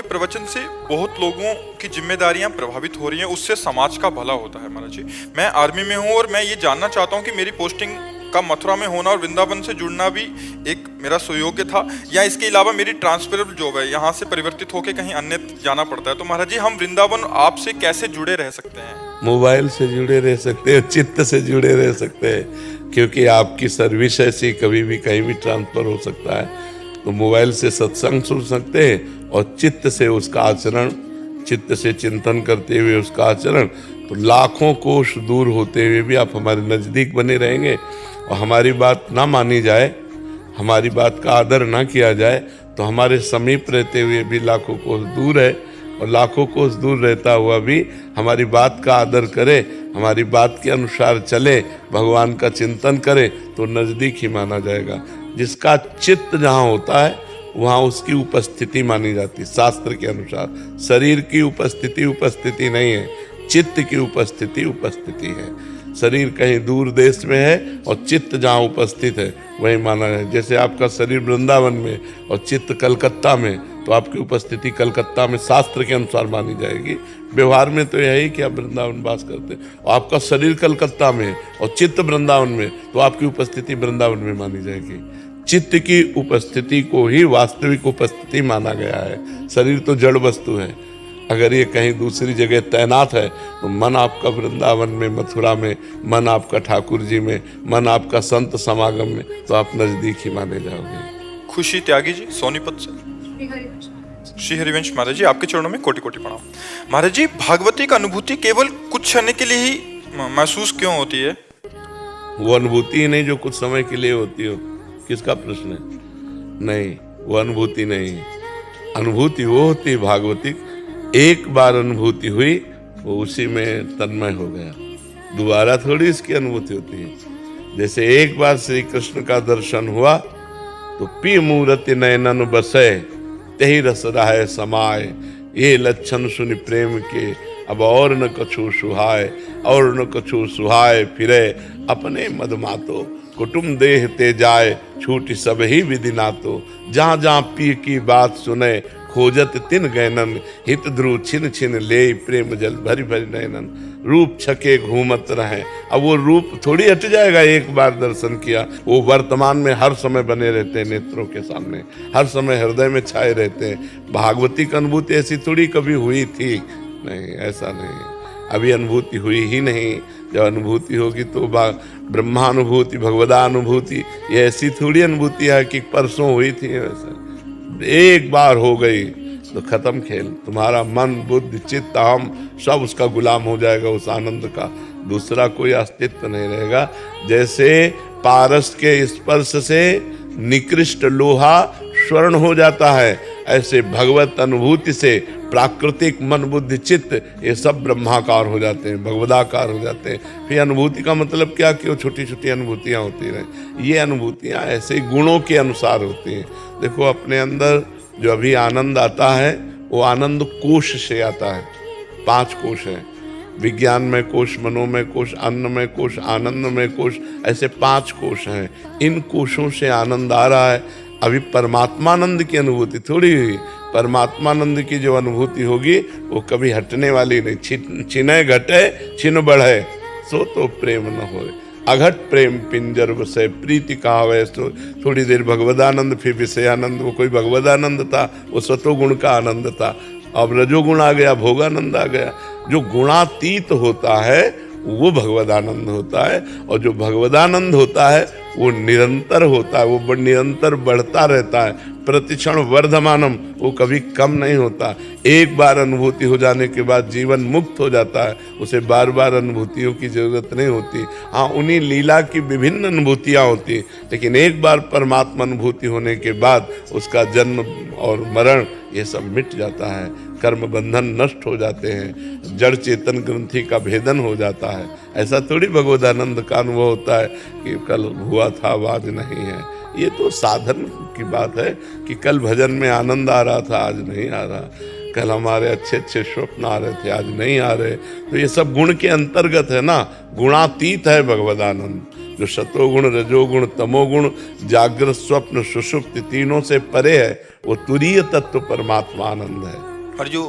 आपके प्रवचन से बहुत लोगों की जिम्मेदारियां प्रभावित हो रही हैं, उससे समाज का भला होता है। महाराज जी, मैं आर्मी में हूं और मैं ये जानना चाहता हूं कि मेरी पोस्टिंग का मथुरा में होना और वृंदावन से जुड़ना भी एक मेरा सुयोग्य था, या इसके अलावा मेरी ट्रांसफरेबल जॉब है, यहाँ से परिवर्तित होकर कहीं अन्य जाना पड़ता है। तो महाराज जी, हम वृंदावन आपसे कैसे जुड़े रह सकते हैं? मोबाइल से जुड़े रह सकते हैं, चित्त से जुड़े रह सकते हैं, क्योंकि आपकी सर्विस ऐसी कभी भी कहीं भी ट्रांसफर हो सकता है। तो मोबाइल से सत्संग सुन सकते हैं और चित्त से उसका आचरण, चित्त से चिंतन करते हुए उसका आचरण, तो लाखों कोष दूर होते हुए भी आप हमारे नज़दीक बने रहेंगे। और हमारी बात ना मानी जाए, हमारी बात का आदर ना किया जाए, तो हमारे समीप रहते हुए भी लाखों कोष दूर है, और लाखों कोष दूर रहता हुआ भी हमारी बात का आदर करे, हमारी बात के अनुसार चले, भगवान का चिंतन करे, तो नज़दीक ही माना जाएगा। जिसका चित्त जहाँ होता है वहाँ उसकी उपस्थिति मानी जाती है। शास्त्र के अनुसार शरीर की उपस्थिति उपस्थिति नहीं है, चित्त की उपस्थिति उपस्थिति है। शरीर कहीं दूर देश में है और चित्त जहाँ उपस्थित है वही माना है। जैसे आपका शरीर वृंदावन में और चित्त कलकत्ता में, तो आपकी उपस्थिति कलकत्ता में शास्त्र के अनुसार मानी जाएगी। व्यवहार में तो यही कि आप वृंदावन वास करते हैं, और आपका शरीर कलकत्ता में और चित्त वृंदावन में, तो आपकी उपस्थिति वृंदावन में मानी जाएगी। चित्त की उपस्थिति को ही वास्तविक उपस्थिति माना गया है। शरीर तो जड़ वस्तु है, अगर ये कहीं दूसरी जगह तैनात है तो मन आपका वृंदावन में, मथुरा में, मन आपका ठाकुर जी में, मन आपका संत समागम में, तो आप नजदीक ही माने जाओगे। खुशी त्यागी जी, सोनीपत से। श्री हरिवंश महाराज जी, आपके चरणों में कोटि कोटि प्रणाम। महाराज जी, भागवती का अनुभूति केवल कुछ क्षण के लिए ही महसूस क्यों होती है? वो अनुभूति ही नहीं जो कुछ समय के लिए होती हो। किसका प्रश्न है? नहीं, वो अनुभूति नहीं। अनुभूति वो होती है भागवती, एक बार अनुभूति हुई वो उसी में तन्मय हो गया, दोबारा थोड़ी इसकी अनुभूति होती है। जैसे एक बार श्री कृष्ण का दर्शन हुआ तो पी मूर्ति नयनन बसे, तेहि रस रहे समाये, ये लक्षण सुनि प्रेम के, अब और न कछु सुहाय, और न कछु सुहाय फिरे, अपने मदमातो कुटुम देह ते जाए, छूटी सब ही विधि नातो, जहाँ जहाँ पी की बात सुने, खोजत तिन गैनन, हित ध्रुव छिन छिन ले, प्रेम जल भरी भरी नयनन, रूप छके घूमत रहे। अब वो रूप थोड़ी हट जाएगा, एक बार दर्शन किया, वो वर्तमान में हर समय बने रहते हैं नेत्रों के सामने, हर समय हृदय में छाए रहते हैं। भागवती की अनुभूति ऐसी थोड़ी कभी हुई थी? नहीं, ऐसा नहीं, अभी अनुभूति हुई ही नहीं। जब अनुभूति होगी तो ब्रह्मानुभूति, भगवदानुभूति, ये ऐसी थोड़ी अनुभूति है कि परसों हुई थी। वैसा एक बार हो गई तो खत्म खेल। तुम्हारा मन, बुद्धि, चित्त, हम सब उसका गुलाम हो जाएगा, उस आनंद का दूसरा कोई अस्तित्व नहीं रहेगा। जैसे पारस के स्पर्श से निकृष्ट लोहा स्वर्ण हो जाता है, ऐसे भगवत अनुभूति से प्राकृतिक मन, बुद्धि, चित्त ये सब ब्रह्माकार हो जाते हैं, भगवदाकार हो जाते हैं। फिर अनुभूति का मतलब क्या कि वो छोटी छोटी अनुभूतियाँ होती रहे। ये अनुभूतियाँ ऐसे गुणों के अनुसार होती हैं। देखो, अपने अंदर जो अभी आनंद आता है वो आनंद कोश से आता है। 5 कोश हैं, विज्ञानमय कोश, मनोमय कोश, अन्नमय कोश, आनंदमय कोश, ऐसे 5 कोश हैं। इन कोशों से आनंद आ रहा है। अभी परमात्मानंद की अनुभूति थोड़ी हुई। परमात्मानंद की जो अनुभूति होगी वो कभी हटने वाली नहीं। छिने घटे छिन बढ़े, सो तो प्रेम न होए, अघट प्रेम पिंजर बसे, प्रीति कहावे। तो थोड़ी देर भगवदानंद, फिर विषयानंद। वो कोई भगवदानंद था, वो सतोगुण का आनंद था। अब रजोगुण आ गया, भोगानंद आ गया। जो गुणातीत होता है वो भगवदानंद होता है, और जो भगवदानंद होता है वो निरंतर होता है, वो निरंतर बढ़ता रहता है, प्रतिक्षण वर्धमानम, वो कभी कम नहीं होता। एक बार अनुभूति हो जाने के बाद जीवन मुक्त हो जाता है, उसे बार बार अनुभूतियों की जरूरत नहीं होती। हाँ, उन्हीं लीला की विभिन्न अनुभूतियाँ होती, लेकिन एक बार परमात्मा अनुभूति होने के बाद उसका जन्म और मरण ये सब मिट जाता है, कर्म बंधन नष्ट हो जाते हैं, जड़ चेतन ग्रंथि का भेदन हो जाता है। ऐसा थोड़ी भगवदानंद का अनुभव होता है कि कल हुआ था अब आज नहीं है। ये तो साधन की बात है कि कल भजन में आनंद आ रहा था, आज नहीं आ रहा। कल हमारे अच्छे अच्छे स्वप्न आ रहे थे, आज नहीं आ रहे। तो ये सब गुण के अंतर्गत है ना, गुणातीत है भगवदानंद। जो सतोगुण, रजोगुण, तमोगुण, जागृत, स्वप्न, सुषुप्ति तीनों से परे है, वो तुरीय तत्व परमात्मा आनंद है। और जो